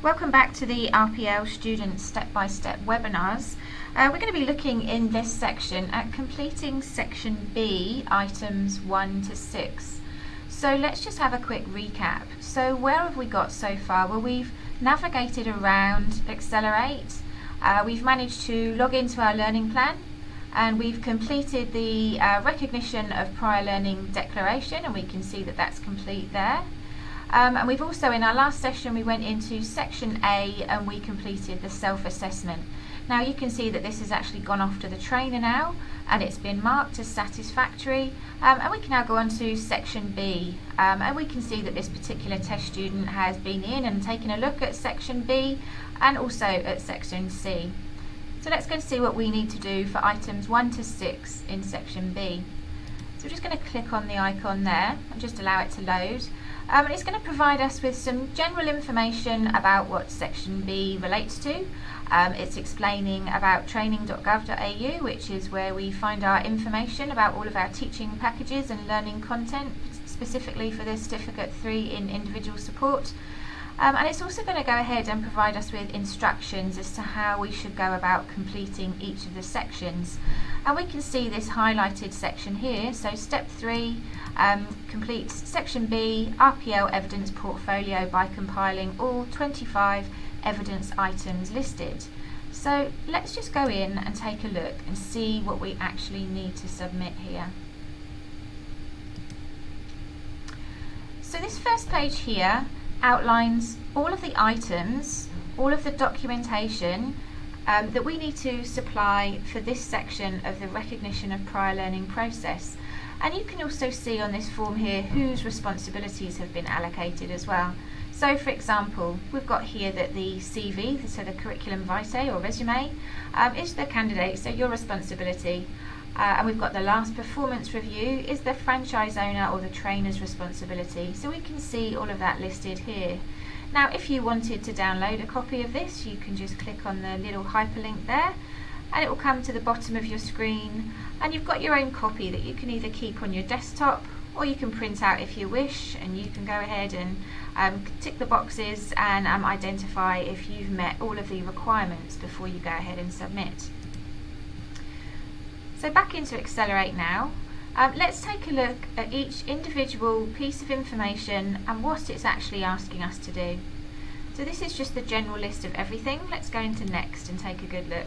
Welcome back to the RPL Student Step-by-Step webinars. We're going to be looking in this section at completing Section B, items 1 to 6. So let's just have a quick recap. So where have we got so far? Well, we've navigated around Accelerate, we've managed to log into our learning plan, and we've completed the recognition of prior learning declaration, and we can see that that's complete there. And we've also, in our last session, we went into Section A and we completed the self-assessment. Now you can see that this has actually gone off to the trainer now, and it's been marked as satisfactory, and we can now go on to Section B, and we can see that this particular test student has been in and taken a look at Section B and also at Section C. So let's go and see what we need to do for items 1 to 6 in Section B. So we're just going to click on the icon there and just allow it to load. And it's going to provide us with some general information about what Section B relates to. It's explaining about training.gov.au, which is where we find our information about all of our teaching packages and learning content, specifically for the Certificate 3 in individual support. And it's also going to go ahead and provide us with instructions as to how we should go about completing each of the sections. And we can see this highlighted section here. So step 3, complete Section B, RPL evidence portfolio by compiling all 25 evidence items listed. So let's just go in and take a look and see what we actually need to submit here. So this first page here outlines all of the items, all of the documentation that we need to supply for this section of the recognition of prior learning process. And you can also see on this form here whose responsibilities have been allocated as well. So for example, we've got here that the CV, so the curriculum vitae or resume, is the candidate, so your responsibility. And we've got the last performance review is the franchise owner or the trainer's responsibility. So we can see all of that listed here. Now if you wanted to download a copy of this, you can just click on the little hyperlink there and it will come to the bottom of your screen, and you've got your own copy that you can either keep on your desktop or you can print out if you wish, and you can go ahead and tick the boxes and identify if you've met all of the requirements before you go ahead and submit. So back into Accelerate now. Let's take a look at each individual piece of information and what it's actually asking us to do. So this is just the general list of everything. Let's go into Next and take a good look.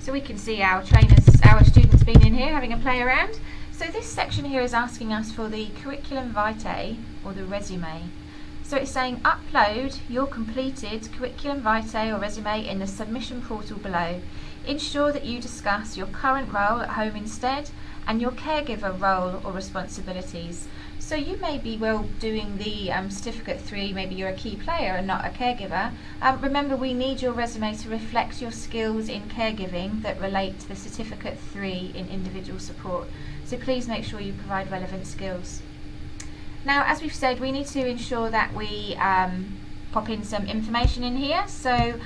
So we can see our students been in here having a play around. So this section here is asking us for the curriculum vitae or the resume. So it's saying upload your completed curriculum vitae or resume in the submission portal below. Ensure that you discuss your current role at home instead and your caregiver role or responsibilities. So you may be doing the Certificate 3, maybe you're a key player and not a caregiver. Remember, we need your resume to reflect your skills in caregiving that relate to the Certificate 3 in individual support. So please make sure you provide relevant skills. Now, as we've said, we need to ensure that we pop in some information in here. So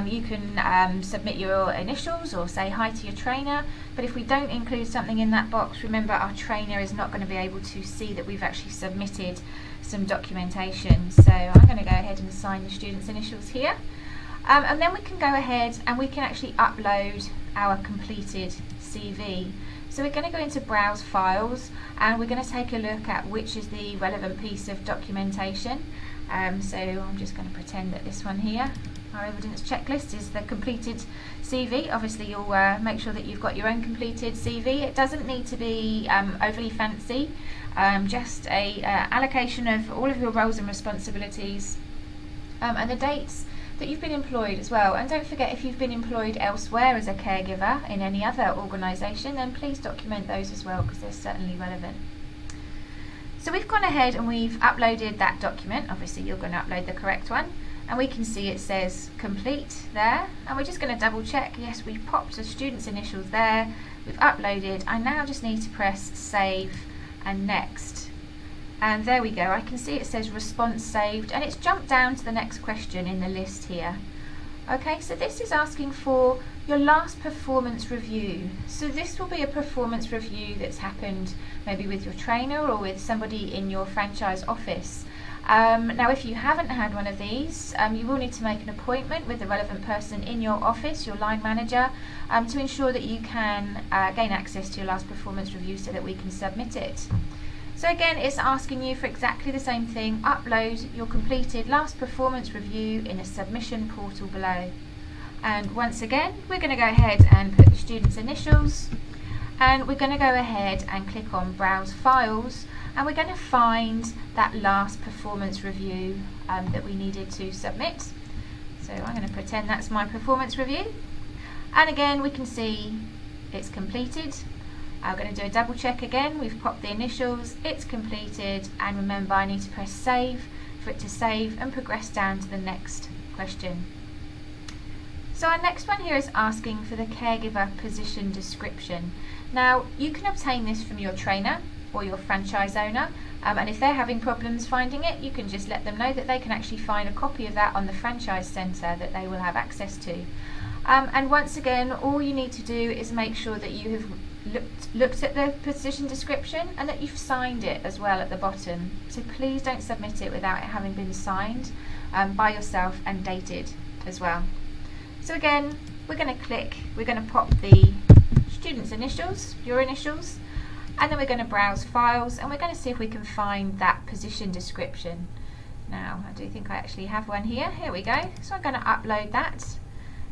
you can submit your initials or say hi to your trainer, but if we don't include something in that box, remember our trainer is not going to be able to see that we've actually submitted some documentation. So I'm going to go ahead and assign the student's initials here, and then we can go ahead and we can actually upload our completed CV. So we're going to go into Browse Files and we're going to take a look at which is the relevant piece of documentation. So I'm just going to pretend that this one here, our evidence checklist, is the completed CV. Obviously you'll make sure that you've got your own completed CV. It doesn't need to be overly fancy, just a allocation of all of your roles and responsibilities, and the dates that you've been employed as well. And don't forget, if you've been employed elsewhere as a caregiver in any other organisation, then please document those as well, because they're certainly relevant. So we've gone ahead and we've uploaded that document. Obviously you're going to upload the correct one, and we can see it says complete there, and we're just going to double check. Yes, we've popped the student's initials there, we've uploaded. I now just need to press save and next, and there we go. I can see it says response saved, and it's jumped down to the next question in the list here. Okay, so this is asking for your last performance review. So this will be a performance review that's happened maybe with your trainer or with somebody in your franchise office. Now if you haven't had one of these, you will need to make an appointment with the relevant person in your office, your line manager, to ensure that you can gain access to your last performance review so that we can submit it. So again, it's asking you for exactly the same thing. Upload your completed last performance review in a submission portal below. And once again, we're going to go ahead and put the student's initials, and we're going to go ahead and click on Browse Files, and we're going to find that last performance review that we needed to submit. So I'm going to pretend that's my performance review, and again we can see it's completed. I'm going to do a double check again. We've popped the initials, it's completed, and remember I need to press save for it to save and progress down to the next question. So our next one here is asking for the caregiver position description. Now you can obtain this from your trainer or your franchise owner, and if they're having problems finding it, you can just let them know that they can actually find a copy of that on the franchise centre that they will have access to. And once again, all you need to do is make sure that you have looked at the position description and that you've signed it as well at the bottom. So please don't submit it without it having been signed by yourself and dated as well. So again, we're going to pop the student's initials, your initials, and then we're going to browse files, and we're going to see if we can find that position description. Now, I do think I actually have one here. Here we go. So I'm going to upload that.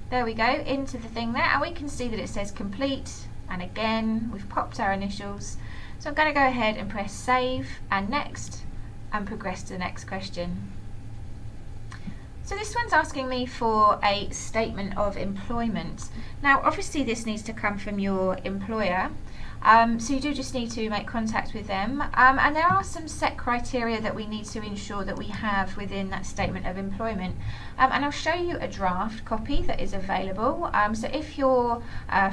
There we go, into the thing there, and we can see that it says complete, and again, we've popped our initials. So I'm going to go ahead and press save and next, and progress to the next question. So this one's asking me for a statement of employment. Now obviously this needs to come from your employer, so you do just need to make contact with them, and there are some set criteria that we need to ensure that we have within that statement of employment, and I'll show you a draft copy that is available. So if your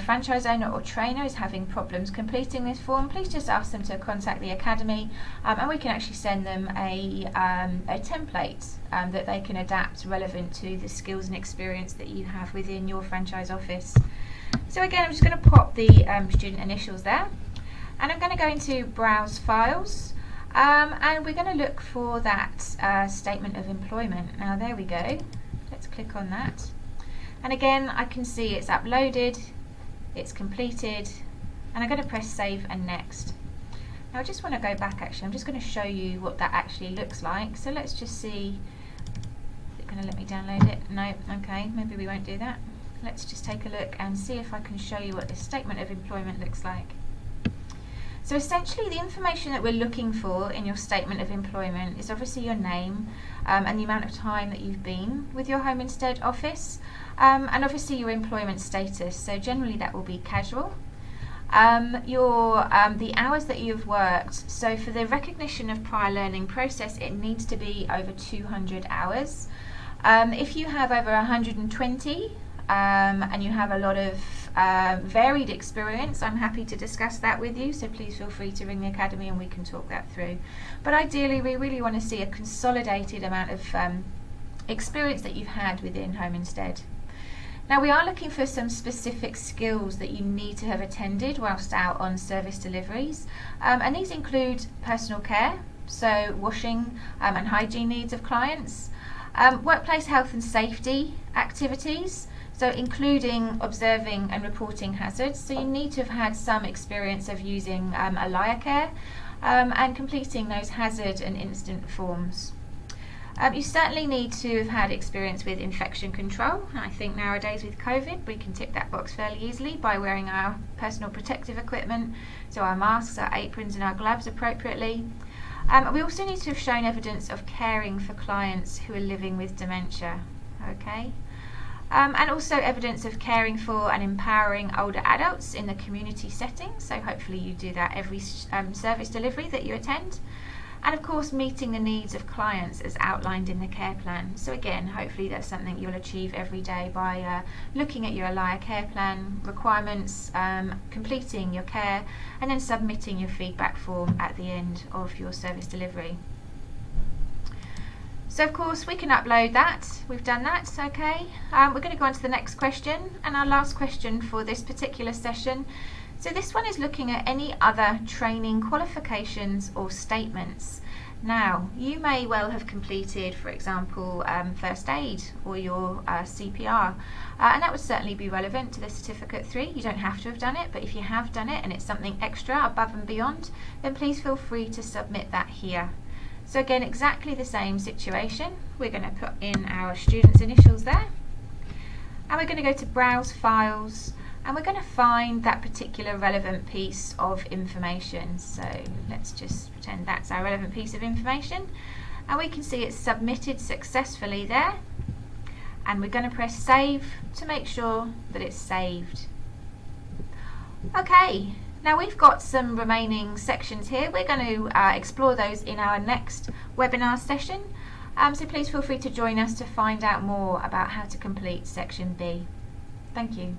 franchise owner or trainer is having problems completing this form, please just ask them to contact the academy, and we can actually send them a template that they can adapt relevant to the skills and experience that you have within your franchise office. So again, I'm just going to pop the student initials there, and I'm going to go into Browse Files, and we're going to look for that statement of employment. Now there we go, let's click on that, and again I can see it's uploaded, it's completed, and I'm going to press save and next. Now I just want to go back, actually I'm just going to show you what that actually looks like. So let's just see, is it going to let me download it? No, okay, maybe we won't do that. Let's just take a look and see if I can show you what this statement of employment looks like. So essentially the information that we're looking for in your statement of employment is obviously your name and the amount of time that you've been with your home instead office, and obviously your employment status. So generally that will be casual. The hours that you've worked. So for the recognition of prior learning process, it needs to be over 200 hours. If you have over 120, and you have a lot of varied experience, I'm happy to discuss that with you, so please feel free to ring the academy and we can talk that through. But ideally we really want to see a consolidated amount of experience that you've had within Home Instead. Now we are looking for some specific skills that you need to have attended whilst out on service deliveries, and these include personal care, so washing and hygiene needs of clients, workplace health and safety activities, so including observing and reporting hazards. So you need to have had some experience of using a liar care and completing those hazard and incident forms. You certainly need to have had experience with infection control. I think nowadays with COVID we can tick that box fairly easily by wearing our personal protective equipment, so our masks, our aprons and our gloves appropriately. We also need to have shown evidence of caring for clients who are living with dementia. Okay. And also evidence of caring for and empowering older adults in the community setting, so hopefully you do that every service delivery that you attend. And of course meeting the needs of clients as outlined in the care plan. So again, hopefully that's something you'll achieve every day by looking at your Alaya care plan requirements, completing your care, and then submitting your feedback form at the end of your service delivery. So of course we can upload that, we've done that, okay. We're going to go on to the next question, and our last question for this particular session. So this one is looking at any other training qualifications or statements. Now, you may well have completed, for example, first aid or your CPR, and that would certainly be relevant to the Certificate 3. You don't have to have done it, but if you have done it and it's something extra above and beyond, then please feel free to submit that here. So again, exactly the same situation. We're going to put in our student's initials there, and we're going to go to Browse Files, and we're going to find that particular relevant piece of information. So let's just pretend that's our relevant piece of information, and we can see it's submitted successfully there, and we're going to press Save to make sure that it's saved. Okay, now we've got some remaining sections here. We're going to explore those in our next webinar session, so please feel free to join us to find out more about how to complete Section B. Thank you.